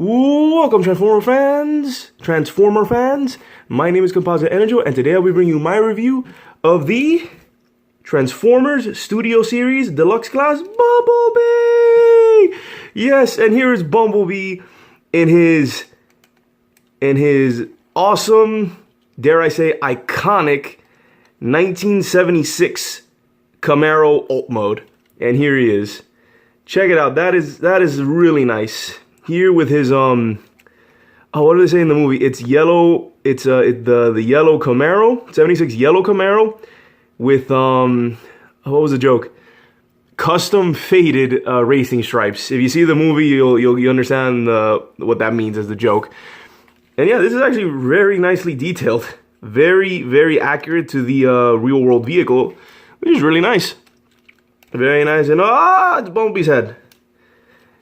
Welcome, Transformer fans. My name is Composite EnerJoe, and today I'll be bringing you my review of the Transformers Studio Series Deluxe Class Bumblebee. Yes, and here is Bumblebee in his awesome, dare I say, iconic 1976 Camaro alt mode. And here he is. Check it out. That is really nice. Here with his what do they say in the movie? It's yellow. It's the yellow Camaro, 76 yellow Camaro with what was the joke? Custom faded racing stripes. If you see the movie, you'll understand what that means as the joke. And yeah, this is actually very nicely detailed, very accurate to the real world vehicle, which is really nice. Very nice. And it's Bumblebee's head.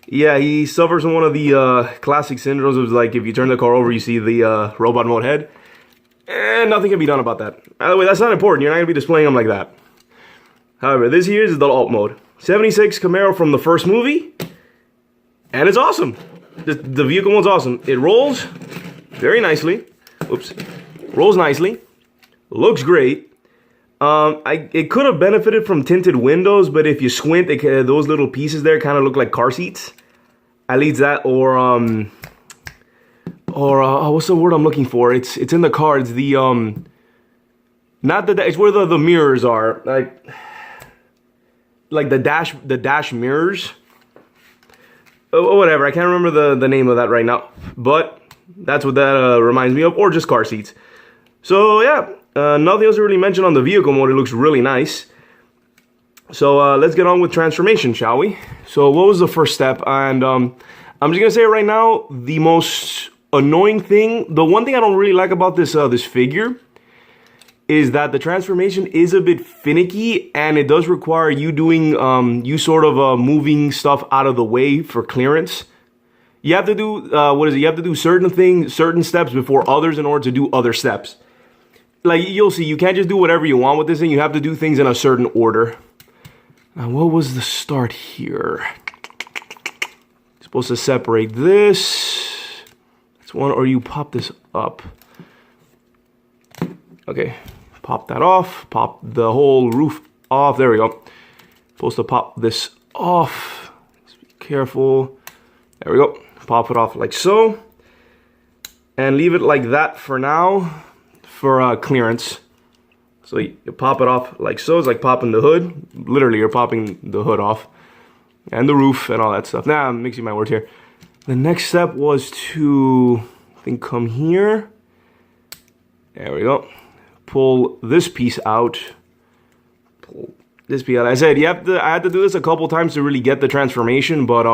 Yeah, he suffers from one of the classic syndromes of, like, if you turn the car over, you see the robot mode head. And nothing can be done about that. By the way, that's not important. You're not going to be displaying them like that. However, this here is the alt mode. 76 Camaro from the first movie. And it's awesome. The vehicle mode's awesome. It rolls very nicely. Oops. Rolls nicely. Looks great. It could have benefited from tinted windows, but if you squint, those little pieces there kind of look like car seats. At least that, or what's the word I'm looking for? It's in the car. It's the it's where the mirrors are, like the dash mirrors. Whatever, I can't remember the name of that right now, but that's what that reminds me of, or just car seats. So yeah. Nothing else to really mention on the vehicle mode. It looks really nice. So let's get on with transformation, shall we? So what was the first step? And I'm just gonna say it right now, the most annoying thing, the one thing I don't really like about this this figure is that the transformation is a bit finicky, and it does require you doing moving stuff out of the way for clearance. You have to do you have to do certain steps before others in order to do other steps. Like, you'll see, you can't just do whatever you want with this thing. You have to do things in a certain order. Now, what was the start here? You're supposed to separate this. That's one, or you pop this up. Okay, pop that off. Pop the whole roof off. There we go. Supposed to pop this off. Just be careful. There we go. Pop it off like so. And leave it like that for now. For clearance. So you pop it off like so. It's like popping the hood. Literally, you're popping the hood off. And the roof and all that stuff. Nah, I'm mixing my words here. The next step was to, I think, come here. There we go. Pull this piece out. Pull this piece out. I said, I had to do this a couple times to really get the transformation, but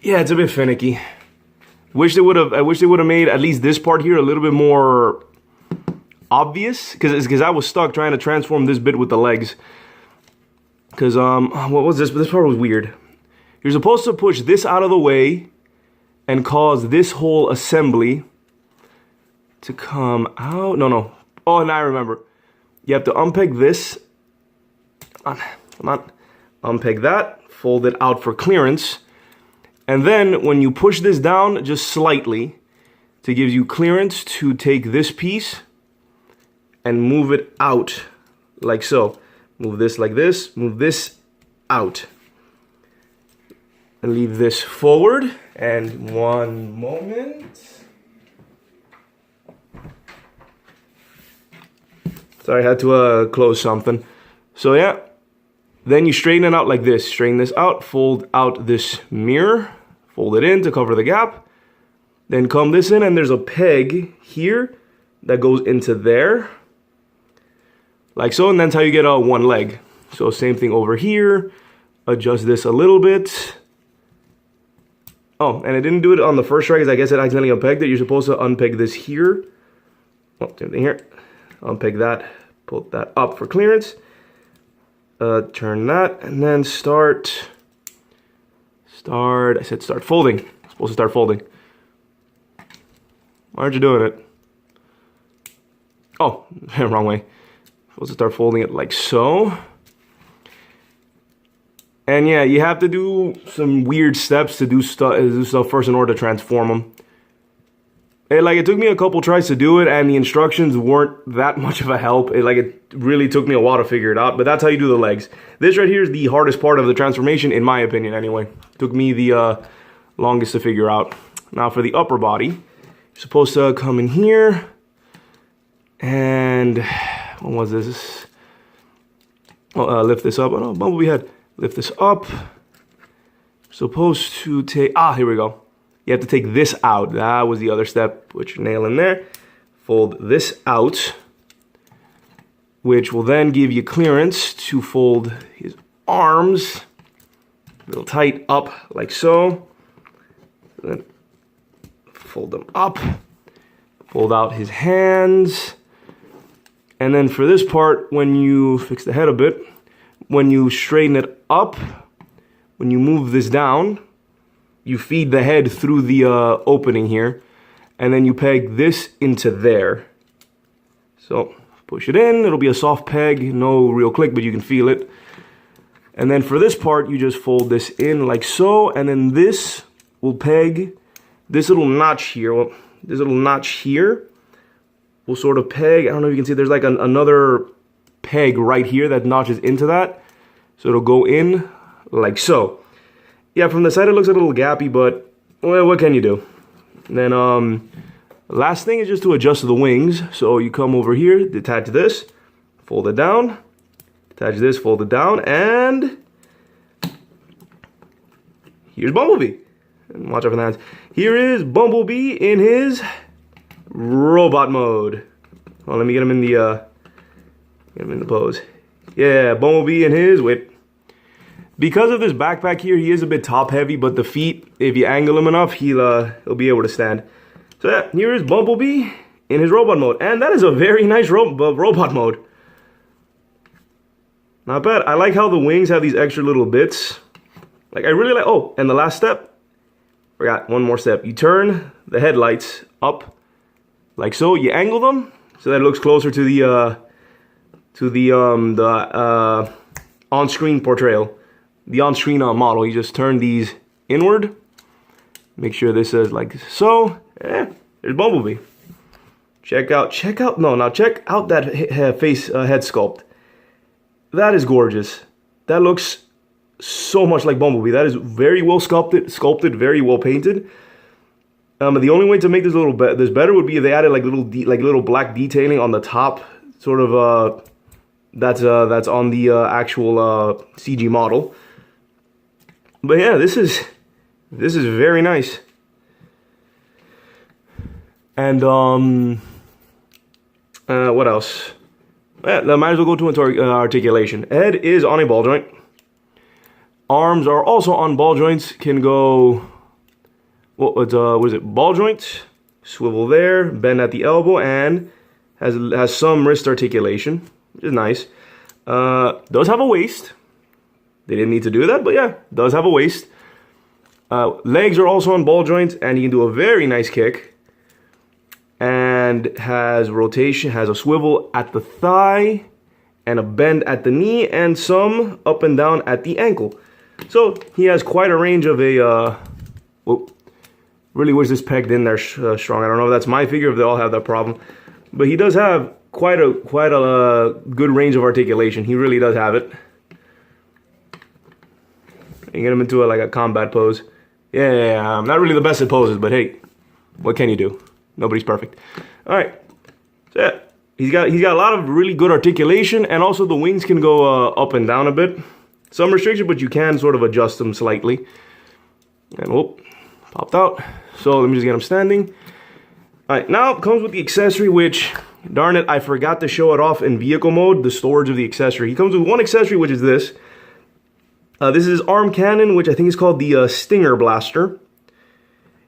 yeah, it's a bit finicky. I wish they would have made at least this part here a little bit more obvious, because I was stuck trying to transform this bit with the legs. Because what was this? This part was weird. You're supposed to push this out of the way and cause this whole assembly to come out. No. Oh, now I remember. You have to unpeg this. Come on. Unpeg that. Fold it out for clearance. And then when you push this down just slightly to give you clearance to take this piece and move it out like so. Move this like this, move this out. And leave this forward. And one moment. Sorry, I had to close something. So yeah, then you straighten it out like this. Straighten this out, fold out this mirror, fold it in to cover the gap. Then come this in, and there's a peg here that goes into there. Like so, and that's how you get one leg. So same thing over here. Adjust this a little bit. Oh, and I didn't do it on the first try because I guess it accidentally unpegged it. You're supposed to unpeg this here. Oh, same thing here. Unpeg that. Pull that up for clearance. Turn that, and then start folding. I'm supposed to start folding. Why aren't you doing it? Oh, wrong way. Supposed to start folding it like so. And yeah, you have to do some weird steps to do stuff first in order to transform them. It took me a couple tries to do it, and the instructions weren't that much of a help. It really took me a while to figure it out, but that's how you do the legs. This right here is the hardest part of the transformation, in my opinion, anyway. Took me the longest to figure out. Now for the upper body, you're supposed to come in here, and what was this? Lift this up. Oh no, Bumblebee head. Lift this up. Supposed to take, here we go. You have to take this out. That was the other step. Put your nail in there. Fold this out, which will then give you clearance to fold his arms a little tight up like so. Then fold them up. Fold out his hands. And then for this part, when you fix the head a bit, when you straighten it up, when you move this down, you feed the head through the opening here, and then you peg this into there. So push it in, it'll be a soft peg, no real click, but you can feel it. And then for this part, you just fold this in like so, and then this will peg this little notch here. Well, this little notch here will sort of peg, I don't know if you can see, there's like another peg right here that notches into that. So it'll go in like so. Yeah, from the side it looks a little gappy, but well, what can you do? And then last thing is just to adjust the wings. So you come over here, detach this, fold it down, detach this, fold it down, and here's Bumblebee. And watch out for the hands. Here is Bumblebee in his robot mode. Oh, let me get him in the pose. Yeah, Bumblebee in his, wait. Because of this backpack here, he is a bit top heavy, but the feet, if you angle him enough, he'll be able to stand. So yeah, here is Bumblebee in his robot mode. And that is a very nice robot mode. Not bad. I like how the wings have these extra little bits. Like, I really like, oh, and the last step. Forgot one more step. You turn the headlights up like so. You angle them so that it looks closer to the on-screen portrayal. The on-screen model. You just turn these inward. Make sure this is like so. There's Bumblebee. Check out that face head sculpt. That is gorgeous. That looks so much like Bumblebee. That is very well sculpted, very well painted. The only way to make this this better would be if they added like little black detailing on the top, sort of that's on the actual CG model. But yeah, this is very nice. And what else? Yeah, might as well go into articulation. Head is on a ball joint. Arms are also on ball joints. Can go, what is it? Ball joint, swivel there, bend at the elbow, and has some wrist articulation, which is nice. Does have a waist. They didn't need to do that, but yeah, does have a waist. Legs are also on ball joints, and you can do a very nice kick. And has rotation, has a swivel at the thigh, and a bend at the knee, and some up and down at the ankle. So he has quite a range of a, really wish this pegged in there strong. I don't know if that's my figure, if they all have that problem. But he does have quite a good range of articulation. He really does have it. You get him into like a combat pose. Yeah, not really the best at poses, but hey, what can you do? Nobody's perfect. All right, so yeah, he's got a lot of really good articulation, and also the wings can go up and down a bit. Some restriction, but you can sort of adjust them slightly. And whoop, popped out. So let me just get him standing. All right, now it comes with the accessory, which, darn it, I forgot to show it off in vehicle mode, the storage of the accessory. He comes with one accessory, which is this. This is his arm cannon, which I think is called the Stinger Blaster,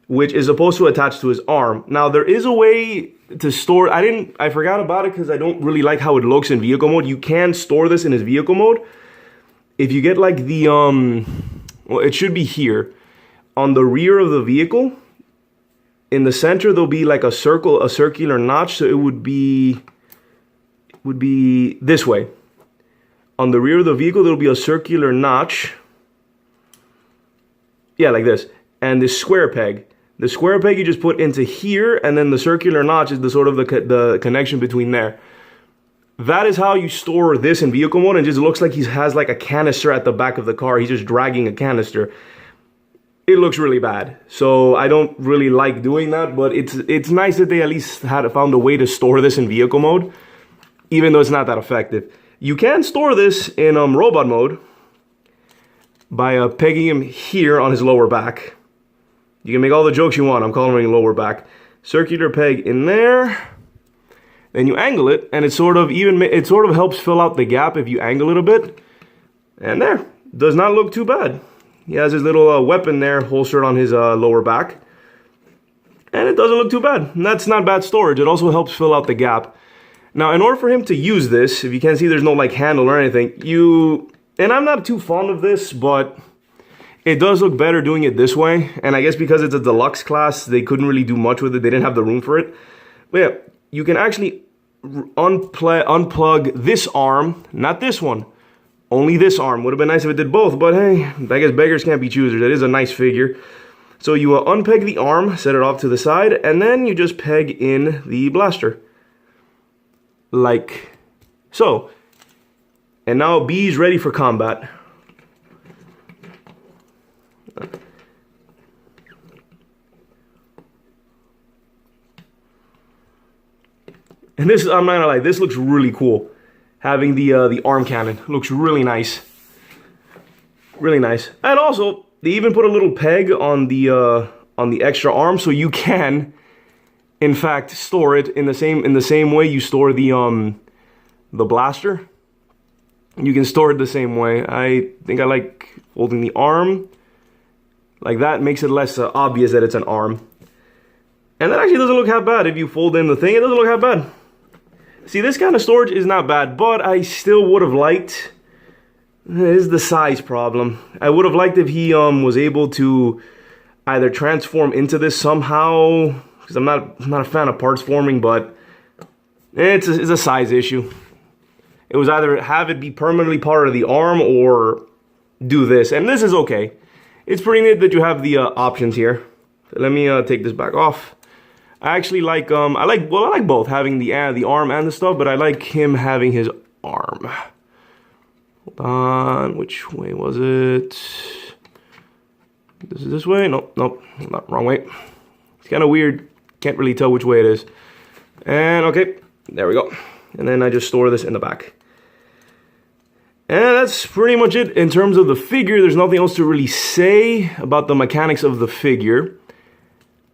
which is supposed to attach to his arm. Now, there is a way to store, I forgot about it because I don't really like how it looks in vehicle mode. You can store this in his vehicle mode. If you get like the, well, it should be here. On the rear of the vehicle, in the center, there'll be like a circular notch, so it would be this way. On the rear of the vehicle, there'll be a circular notch Yeah, like this. And this square peg. The square peg you just put into here, and then the circular notch is the sort of the connection between there. That is how you store this in vehicle mode, and it just looks like he has like a canister at the back of the car. He's just dragging a canister. It looks really bad. So I don't really like doing that, but it's nice that they at least found a way to store this in vehicle mode, even though it's not that effective. You can store this in robot mode by pegging him here on his lower back. You can make all the jokes you want. I'm calling him lower back. Circular peg in there. Then you angle it, and it sort of helps fill out the gap if you angle it a bit. And there, does not look too bad. He has his little weapon there holstered on his lower back. And it doesn't look too bad. And that's not bad storage. It also helps fill out the gap. Now, in order for him to use this, if you can see there's no like handle or anything, and I'm not too fond of this, but it does look better doing it this way. And I guess because it's a deluxe class, they couldn't really do much with it. They didn't have the room for it. But yeah, you can actually unplug this arm, not this one. Only this arm. Would have been nice if it did both, but hey, I guess beggars can't be choosers. It is a nice figure. So you unpeg the arm, set it off to the side, and then you just peg in the blaster. Like so. And now B's ready for combat. And this, I'm not gonna lie, this looks really cool. Having the arm cannon looks really nice. Really nice. And also, they even put a little peg on the extra arm, so you can, in fact, store it in the same way you store the blaster. You can store it the same way. I think I like holding the arm like that. Makes it less obvious that it's an arm. And that actually doesn't look half bad. If you fold in the thing, it doesn't look half bad. See, this kind of storage is not bad, but I still would have liked, this is the size problem. I would have liked if he was able to either transform into this somehow, because I'm not a fan of parts forming, but it's a size issue. It was either have it be permanently part of the arm or do this, and this is okay. It's pretty neat that you have the options here. So let me take this back off. I actually like I like both, having the arm and the stuff, but I like him having his arm. Hold on, which way was it? This is this way? Nope, not wrong way. It's kind of weird. Can't really tell which way it is. And okay, there we go. And then I just store this in the back. And that's pretty much it in terms of the figure. There's nothing else to really say about the mechanics of the figure.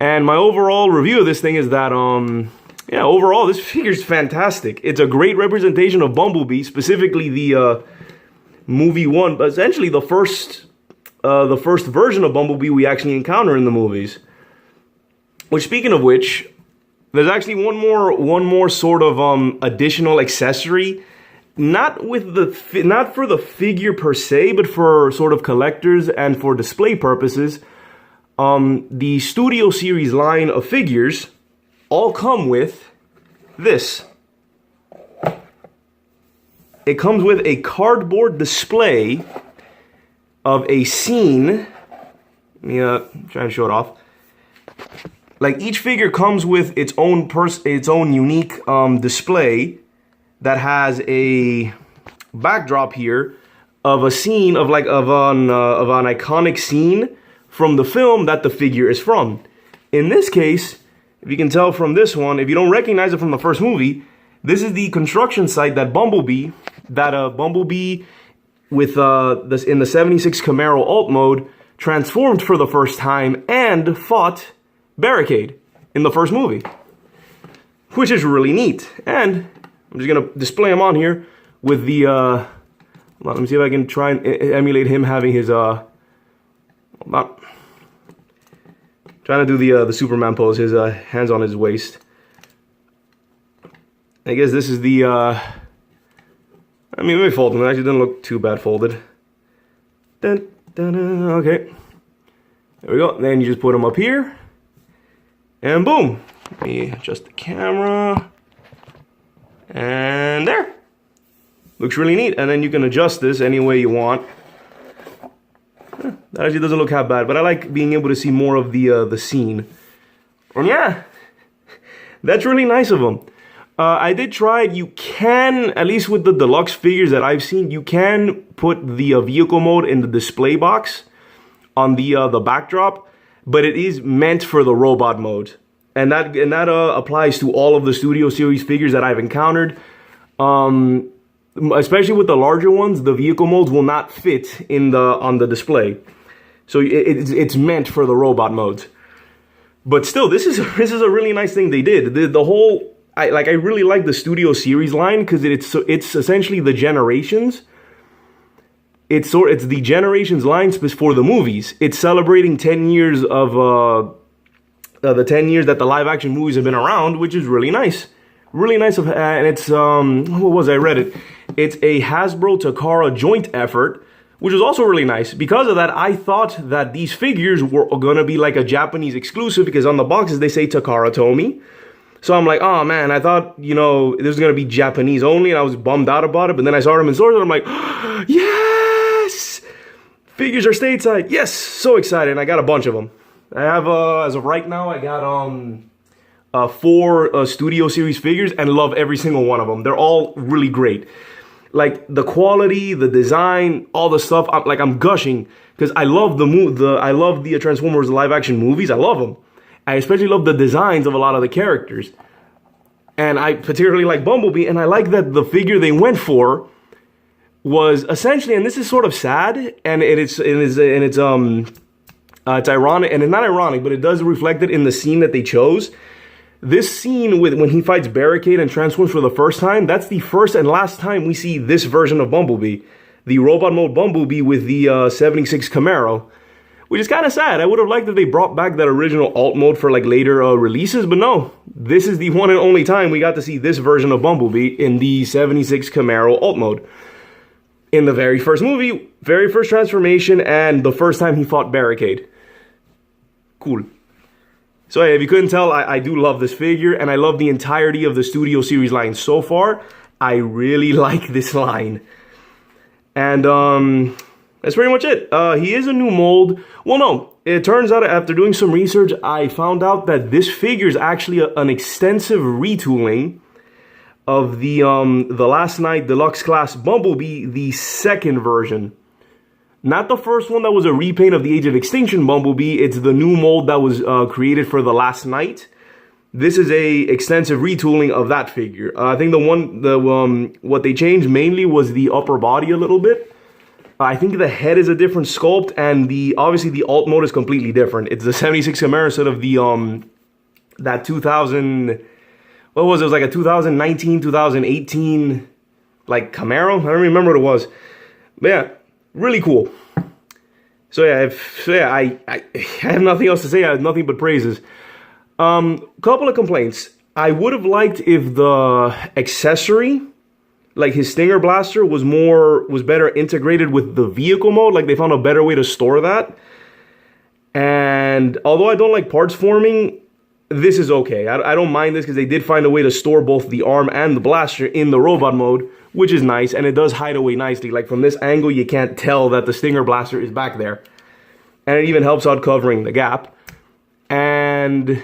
And my overall review of this thing is that, yeah, overall, this figure's fantastic. It's a great representation of Bumblebee, specifically the movie one, but essentially the first version of Bumblebee we actually encounter in the movies. Which, speaking of which, there's actually one more sort of additional accessory, not for the figure per se, but for sort of collectors and for display purposes. The Studio Series line of figures all come with this. It comes with a cardboard display of a scene. Let me try and show it off. Like, each figure comes with its own unique display that has a backdrop here of a scene of an iconic scene from the film that the figure is from. In this case, if you can tell from this one, if you don't recognize it from the first movie, this is the construction site that Bumblebee with in the 76 Camaro alt mode transformed for the first time and fought Barricade in the first movie, which is really neat. And I'm just gonna display him on here with the let me see if I can try and emulate him having his trying to do the Superman pose, his hands on his waist. I guess this is the I mean, let me fold him. It actually didn't look too bad folded. Dun, dun, dun, okay, there we go. Then you just put him up here, and boom. Let me adjust the camera, and there. Looks really neat. And then you can adjust this any way you want. That actually doesn't look half bad, but I like being able to see more of the scene. And yeah, that's really nice of them. I did try it. You can, at least with the deluxe figures that I've seen, you can put the vehicle mode in the display box on the backdrop, but it is meant for the robot mode, and that applies to all of the Studio Series figures that I've encountered. Especially with the larger ones, the vehicle modes will not fit on the display, so it's meant for the robot modes. But still, this is a really nice thing they did. The whole I really like the Studio Series line because it's essentially the Generations. It's the Generations line for the movies. It's celebrating 10 years of the 10 years that the live action movies have been around, which is really nice. Really nice and it's what was I read it? It's a Hasbro Takara joint effort, which was also really nice. Because of that, I thought that these figures were gonna be like a Japanese exclusive because on the boxes they say Takara Tomy. So I'm like, oh man, I thought, you know, this was gonna be Japanese only, and I was bummed out about it. But then I saw them in stores, and I'm like, oh, yes, figures are stateside. Yes, so excited. And I got a bunch of them. I have, as of right now, I got 4 Studio Series figures, and love every single one of them. They're all really great. Like the quality, the design, all the stuff. I'm gushing because I love I love the Transformers live action movies. I love them. I especially love the designs of a lot of the characters. And I particularly like Bumblebee, and I like that the figure they went for was essentially, and this is sort of sad, and it's ironic, and it's not ironic, but it does reflect it in the scene that they chose. This scene when he fights Barricade and transforms for the first time, that's the first and last time we see this version of Bumblebee. The robot mode Bumblebee with the 76 Camaro. Which is kind of sad. I would have liked if they brought back that original alt mode for like later releases, but no. This is the one and only time we got to see this version of Bumblebee in the 76 Camaro alt mode. In the very first movie, very first transformation, and the first time he fought Barricade. Cool. So yeah, if you couldn't tell, I do love this figure, and I love the entirety of the Studio Series line so far. I really like this line. And that's pretty much it. He is a new mold. Well, no, it turns out after doing some research, I found out that this figure is actually an extensive retooling of the Last Night Deluxe Class Bumblebee, the second version. Not the first one that was a repaint of the Age of Extinction Bumblebee. It's the new mold that was created for the Last Night. This is a extensive retooling of that figure. I think what they changed mainly was the upper body a little bit. I think the head is a different sculpt, and obviously the alt mode is completely different. It's the 76 Camaro instead of the that 2000. What was it? It was like a 2019, 2018 like Camaro. I don't remember what it was, but yeah, really cool. So yeah, I have nothing else to say. I have nothing but praises. Couple of complaints. I would have liked if the accessory, like his Stinger Blaster, was better integrated with the vehicle mode. Like they found a better way to store that. And although I don't like parts forming, this is okay. I don't mind this because they did find a way to store both the arm and the blaster in the robot mode, which is nice, and it does hide away nicely. Like from this angle, you can't tell that the Stinger Blaster is back there. And it even helps out covering the gap. And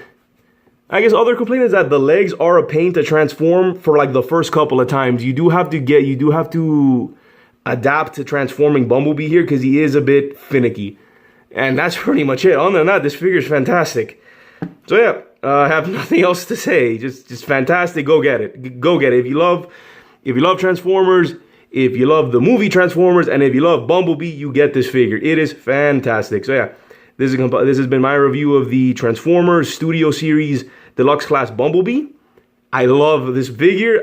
I guess other complaint is that the legs are a pain to transform for like the first couple of times. You do have to adapt to transforming Bumblebee here because he is a bit finicky. And that's pretty much it. Other than that, this figure is fantastic. So yeah, I have nothing else to say. Just fantastic. Go get it. Go get it. If you love Transformers, if you love the movie Transformers, and if you love Bumblebee, you get this figure. It is fantastic. So yeah, this has been my review of the Transformers Studio Series Deluxe Class Bumblebee. I love this figure.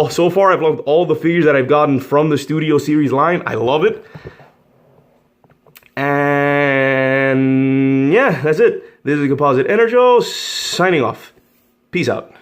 So far I've loved all the figures that I've gotten from the Studio Series line. I love it. And yeah, that's it. This is Composite EnerJoe signing off. Peace out.